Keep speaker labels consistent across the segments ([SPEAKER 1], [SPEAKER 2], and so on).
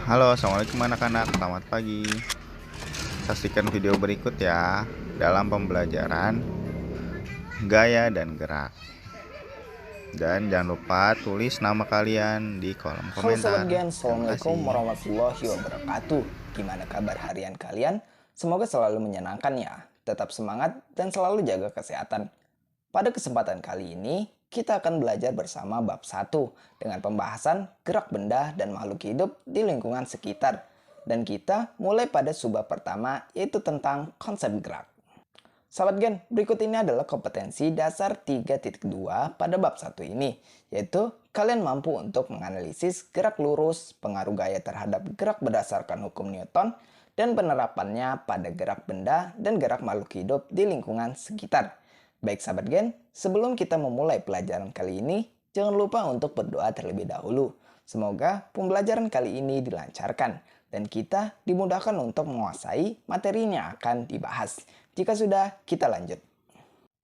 [SPEAKER 1] Halo, assalamualaikum anak-anak. Selamat pagi. Saksikan video berikut ya dalam pembelajaran gaya dan gerak. Dan jangan lupa tulis nama kalian di kolom
[SPEAKER 2] Halo
[SPEAKER 1] komentar.
[SPEAKER 2] Sobat Gen,
[SPEAKER 1] Terima
[SPEAKER 2] Assalamualaikum
[SPEAKER 1] kasih.
[SPEAKER 2] warahmatullahi wabarakatuh. Gimana kabar harian kalian? Semoga selalu menyenangkan ya. Tetap semangat dan selalu jaga kesehatan. Pada kesempatan kali ini, kita akan belajar bersama bab 1 dengan pembahasan gerak benda dan makhluk hidup di lingkungan sekitar. Dan kita mulai pada subbab pertama, yaitu tentang konsep gerak. Sahabat Gen, berikut ini adalah kompetensi dasar 3.2 pada bab 1 ini, yaitu kalian mampu untuk menganalisis gerak lurus, pengaruh gaya terhadap gerak berdasarkan hukum Newton, dan penerapannya pada gerak benda dan gerak makhluk hidup di lingkungan sekitar. Baik sahabat Gen, sebelum kita memulai pelajaran kali ini, jangan lupa untuk berdoa terlebih dahulu. Semoga pembelajaran kali ini dilancarkan dan kita dimudahkan untuk menguasai materi yang akan dibahas. Jika sudah, kita lanjut.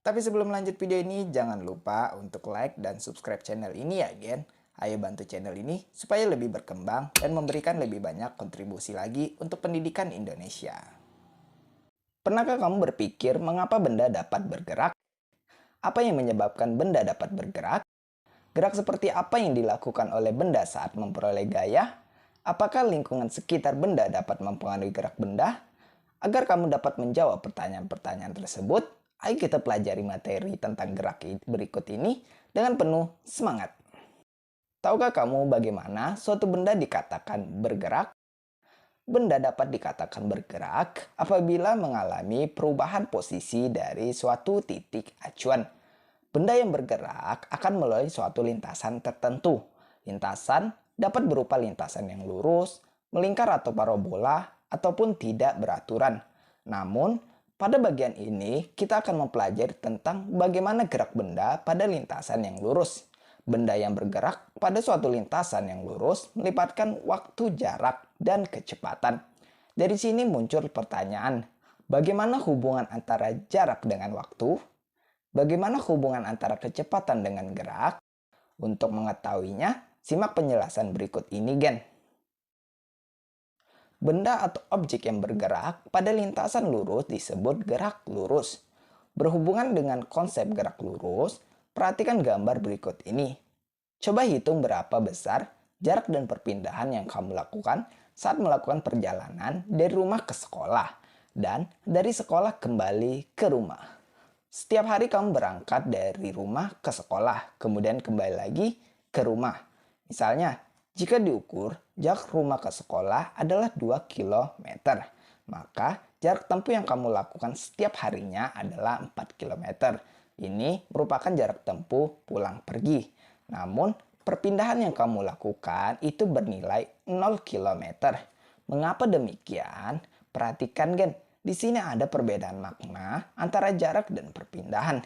[SPEAKER 2] Tapi sebelum lanjut video ini, jangan lupa untuk like dan subscribe channel ini ya Gen. Ayo bantu channel ini supaya lebih berkembang dan memberikan lebih banyak kontribusi lagi untuk pendidikan Indonesia. Pernahkah kamu berpikir mengapa benda dapat bergerak? Apa yang menyebabkan benda dapat bergerak? Gerak seperti apa yang dilakukan oleh benda saat memperoleh gaya? Apakah lingkungan sekitar benda dapat mempengaruhi gerak benda? Agar kamu dapat menjawab pertanyaan-pertanyaan tersebut, ayo kita pelajari materi tentang gerak berikut ini dengan penuh semangat. Tahukah kamu bagaimana suatu benda dikatakan bergerak? Benda dapat dikatakan bergerak apabila mengalami perubahan posisi dari suatu titik acuan. Benda yang bergerak akan melalui suatu lintasan tertentu. Lintasan dapat berupa lintasan yang lurus, melingkar atau parabola, ataupun tidak beraturan. Namun, pada bagian ini kita akan mempelajari tentang bagaimana gerak benda pada lintasan yang lurus. Benda yang bergerak pada suatu lintasan yang lurus melibatkan waktu, jarak, dan kecepatan. Dari sini muncul pertanyaan, bagaimana hubungan antara jarak dengan waktu? Bagaimana hubungan antara kecepatan dengan gerak? Untuk mengetahuinya, simak penjelasan berikut ini, Gen. Benda atau objek yang bergerak pada lintasan lurus disebut gerak lurus. Berhubungan dengan konsep gerak lurus, perhatikan gambar berikut ini. Coba hitung berapa besar jarak dan perpindahan yang kamu lakukan saat melakukan perjalanan dari rumah ke sekolah dan dari sekolah kembali ke rumah. Setiap hari kamu berangkat dari rumah ke sekolah, kemudian kembali lagi ke rumah. Misalnya, jika diukur, jarak rumah ke sekolah adalah 2 km, maka jarak tempuh yang kamu lakukan setiap harinya adalah 4 km. Ini merupakan jarak tempuh pulang pergi. Namun, perpindahan yang kamu lakukan itu bernilai 0 km. Mengapa demikian? Perhatikan Gen, di sini ada perbedaan makna antara jarak dan perpindahan.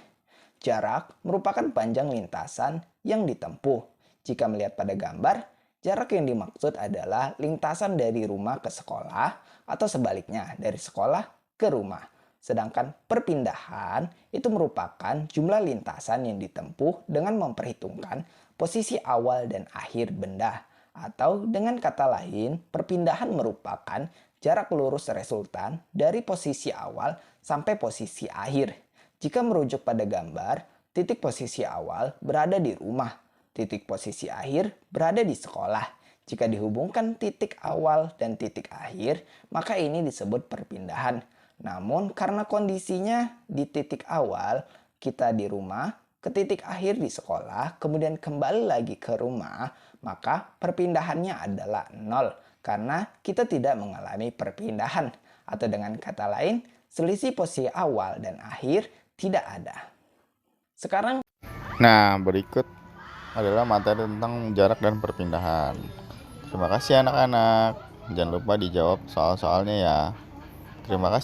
[SPEAKER 2] Jarak merupakan panjang lintasan yang ditempuh. Jika melihat pada gambar, jarak yang dimaksud adalah lintasan dari rumah ke sekolah atau sebaliknya dari sekolah ke rumah. Sedangkan perpindahan itu merupakan jumlah lintasan yang ditempuh dengan memperhitungkan posisi awal dan akhir benda. Atau dengan kata lain, perpindahan merupakan jarak lurus resultan dari posisi awal sampai posisi akhir. Jika merujuk pada gambar, titik posisi awal berada di rumah. Titik posisi akhir berada di sekolah. Jika dihubungkan titik awal dan titik akhir, maka ini disebut perpindahan. Namun karena kondisinya di titik awal kita di rumah, ke titik akhir di sekolah, kemudian kembali lagi ke rumah, maka perpindahannya adalah 0 karena kita tidak mengalami perpindahan. Atau dengan kata lain, selisih posisi awal dan akhir tidak ada. Sekarang,
[SPEAKER 1] Berikut adalah materi tentang jarak dan perpindahan. Terima kasih anak-anak. Jangan lupa dijawab soal-soalnya ya. Terima kasih.